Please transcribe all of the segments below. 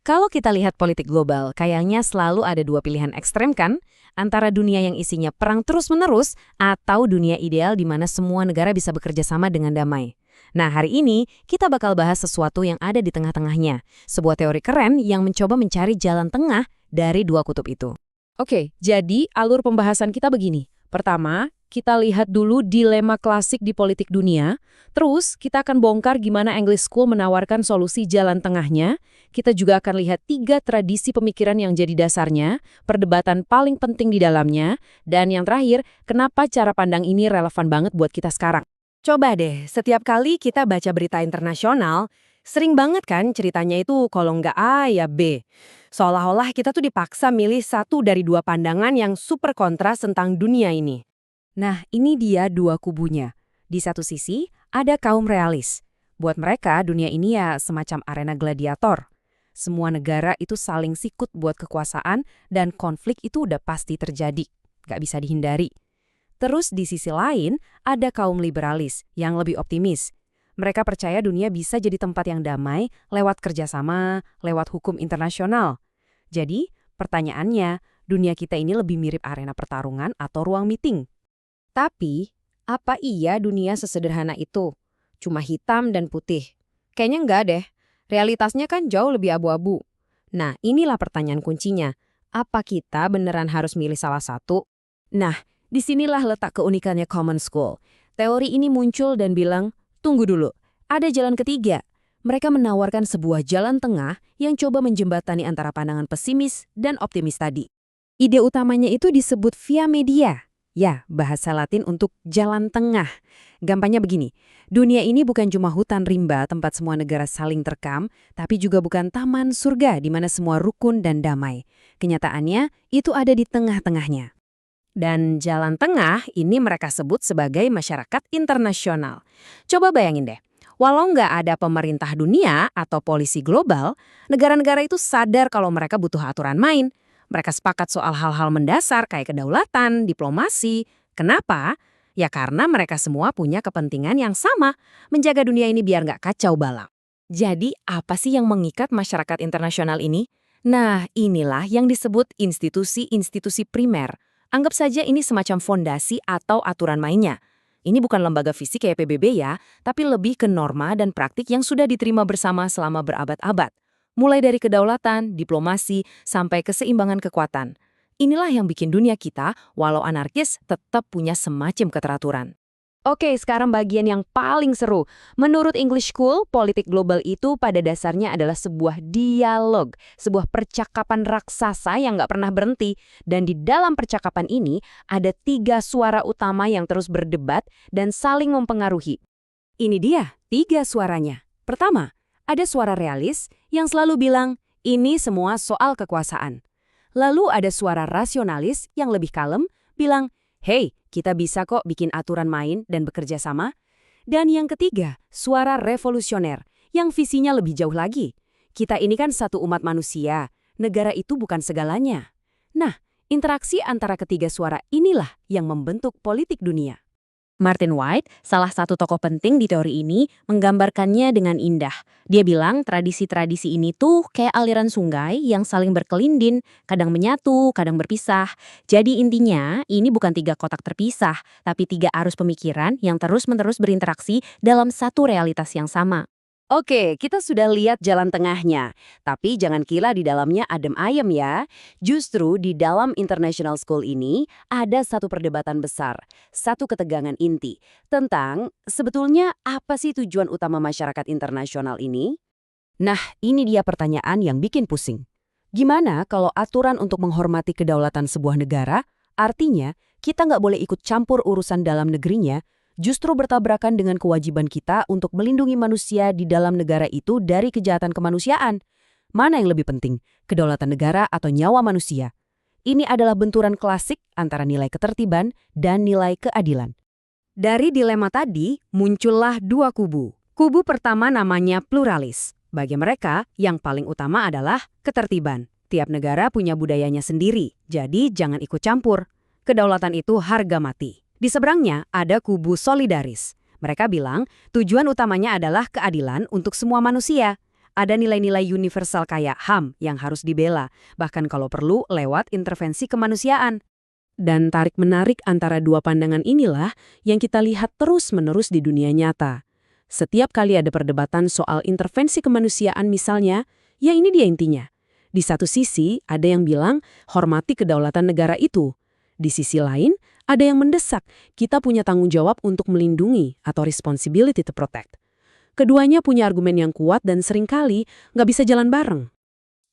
Kalau kita lihat politik global, kayaknya selalu ada dua pilihan ekstrem kan? Antara dunia yang isinya perang terus-menerus atau dunia ideal di mana semua negara bisa bekerja sama dengan damai. Nah, hari ini kita bakal bahas sesuatu yang ada di tengah-tengahnya. Sebuah teori keren yang mencoba mencari jalan tengah dari dua kutub itu. Oke, jadi alur pembahasan kita begini. Pertama, kita lihat dulu dilema klasik di politik dunia. Terus, kita akan bongkar gimana English School menawarkan solusi jalan tengahnya. Kita juga akan lihat 3 tradisi pemikiran yang jadi dasarnya, perdebatan paling penting di dalamnya, dan yang terakhir, kenapa cara pandang ini relevan banget buat kita sekarang. Coba deh, setiap kali kita baca berita internasional, sering banget kan ceritanya itu kalau nggak A ya B. Seolah-olah kita tuh dipaksa milih satu dari dua pandangan yang super kontras tentang dunia ini. Nah, ini dia dua kubunya. Di satu sisi, ada kaum realis. Buat mereka, dunia ini ya semacam arena gladiator. Semua negara itu saling sikut buat kekuasaan dan konflik itu udah pasti terjadi. Nggak bisa dihindari. Terus di sisi lain, ada kaum liberalis yang lebih optimis. Mereka percaya dunia bisa jadi tempat yang damai lewat kerjasama, lewat hukum internasional. Jadi, pertanyaannya, dunia kita ini lebih mirip arena pertarungan atau ruang meeting? Tapi, apa iya dunia sesederhana itu? Cuma hitam dan putih? Kayaknya enggak deh. Realitasnya kan jauh lebih abu-abu. Nah, inilah pertanyaan kuncinya. Apa kita beneran harus milih salah satu? Nah, disinilah letak keunikannya Common School. Teori ini muncul dan bilang, tunggu dulu, ada jalan ketiga. Mereka menawarkan sebuah jalan tengah yang coba menjembatani antara pandangan pesimis dan optimis tadi. Ide utamanya itu disebut via media. Ya, bahasa Latin untuk jalan tengah. Gampangnya begini, dunia ini bukan cuma hutan rimba tempat semua negara saling terkam, tapi juga bukan taman surga di mana semua rukun dan damai. Kenyataannya, itu ada di tengah-tengahnya. Dan jalan tengah ini mereka sebut sebagai masyarakat internasional. Coba bayangin deh, walau nggak ada pemerintah dunia atau polisi global, negara-negara itu sadar kalau mereka butuh aturan main. Mereka sepakat soal hal-hal mendasar kayak kedaulatan, diplomasi. Kenapa? Ya karena mereka semua punya kepentingan yang sama, menjaga dunia ini biar nggak kacau balau. Jadi apa sih yang mengikat masyarakat internasional ini? Nah, inilah yang disebut institusi-institusi primer. Anggap saja ini semacam fondasi atau aturan mainnya. Ini bukan lembaga fisik kayak PBB ya, tapi lebih ke norma dan praktik yang sudah diterima bersama selama berabad-abad. Mulai dari kedaulatan, diplomasi, sampai keseimbangan kekuatan. Inilah yang bikin dunia kita, walau anarkis, tetap punya semacam keteraturan. Oke, sekarang bagian yang paling seru. Menurut English School, politik global itu pada dasarnya adalah sebuah dialog, sebuah percakapan raksasa yang nggak pernah berhenti. Dan di dalam percakapan ini, ada 3 suara utama yang terus berdebat dan saling mempengaruhi. Ini dia, 3 suaranya. Pertama, ada suara realis yang selalu bilang, ini semua soal kekuasaan. Lalu ada suara rasionalis yang lebih kalem, bilang, hey, kita bisa kok bikin aturan main dan bekerja sama. Dan yang ketiga, suara revolusioner, yang visinya lebih jauh lagi. Kita ini kan satu umat manusia, negara itu bukan segalanya. Nah, interaksi antara ketiga suara inilah yang membentuk politik dunia. Martin White, salah satu tokoh penting di teori ini, menggambarkannya dengan indah. Dia bilang tradisi-tradisi ini tuh kayak aliran sungai yang saling berkelindin, kadang menyatu, kadang berpisah. Jadi intinya, ini bukan 3 kotak terpisah, tapi 3 arus pemikiran yang terus-menerus berinteraksi dalam satu realitas yang sama. Oke, kita sudah lihat jalan tengahnya. Tapi jangan kira di dalamnya adem ayem ya. Justru di dalam International School ini ada satu perdebatan besar, satu ketegangan inti tentang sebetulnya apa sih tujuan utama masyarakat internasional ini? Nah, ini dia pertanyaan yang bikin pusing. Gimana kalau aturan untuk menghormati kedaulatan sebuah negara, artinya kita nggak boleh ikut campur urusan dalam negerinya, justru bertabrakan dengan kewajiban kita untuk melindungi manusia di dalam negara itu dari kejahatan kemanusiaan. Mana yang lebih penting, kedaulatan negara atau nyawa manusia? Ini adalah benturan klasik antara nilai ketertiban dan nilai keadilan. Dari dilema tadi, muncullah 2 kubu. Kubu pertama namanya pluralis. Bagi mereka, yang paling utama adalah ketertiban. Tiap negara punya budayanya sendiri, jadi jangan ikut campur. Kedaulatan itu harga mati. Di seberangnya ada kubu solidaris. Mereka bilang tujuan utamanya adalah keadilan untuk semua manusia. Ada nilai-nilai universal kayak HAM yang harus dibela, bahkan kalau perlu lewat intervensi kemanusiaan. Dan tarik-menarik antara dua pandangan inilah yang kita lihat terus-menerus di dunia nyata. Setiap kali ada perdebatan soal intervensi kemanusiaan misalnya, ya ini dia intinya. Di satu sisi, ada yang bilang hormati kedaulatan negara itu. Di sisi lain, ada yang mendesak kita punya tanggung jawab untuk melindungi atau responsibility to protect. Keduanya punya argumen yang kuat dan seringkali nggak bisa jalan bareng.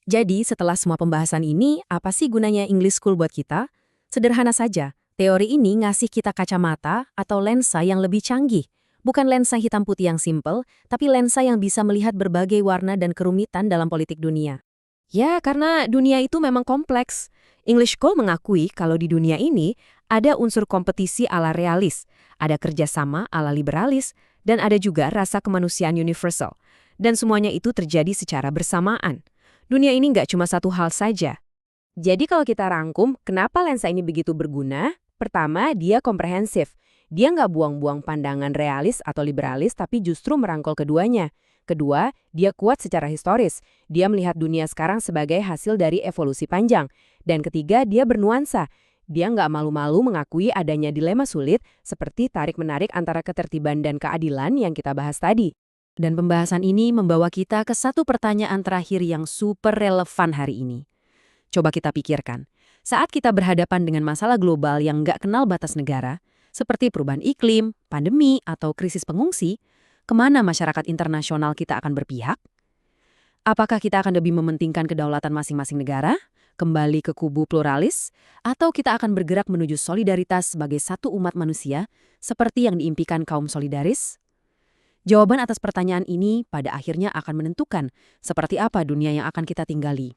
Jadi, setelah semua pembahasan ini, apa sih gunanya English School buat kita? Sederhana saja, teori ini ngasih kita kacamata atau lensa yang lebih canggih. Bukan lensa hitam putih yang simple, tapi lensa yang bisa melihat berbagai warna dan kerumitan dalam politik dunia. Ya, karena dunia itu memang kompleks. English School mengakui kalau di dunia ini ada unsur kompetisi ala realis, ada kerjasama ala liberalis, dan ada juga rasa kemanusiaan universal. Dan semuanya itu terjadi secara bersamaan. Dunia ini nggak cuma satu hal saja. Jadi kalau kita rangkum, kenapa lensa ini begitu berguna? Pertama, dia komprehensif. Dia nggak buang-buang pandangan realis atau liberalis, tapi justru merangkul keduanya. Kedua, dia kuat secara historis. Dia melihat dunia sekarang sebagai hasil dari evolusi panjang. Dan ketiga, dia bernuansa. Dia nggak malu-malu mengakui adanya dilema sulit seperti tarik-menarik antara ketertiban dan keadilan yang kita bahas tadi. Dan pembahasan ini membawa kita ke satu pertanyaan terakhir yang super relevan hari ini. Coba kita pikirkan, saat kita berhadapan dengan masalah global yang nggak kenal batas negara, seperti perubahan iklim, pandemi, atau krisis pengungsi, kemana masyarakat internasional kita akan berpihak? Apakah kita akan lebih mementingkan kedaulatan masing-masing negara, kembali ke kubu pluralis, atau kita akan bergerak menuju solidaritas sebagai satu umat manusia, seperti yang diimpikan kaum solidaris? Jawaban atas pertanyaan ini pada akhirnya akan menentukan seperti apa dunia yang akan kita tinggali.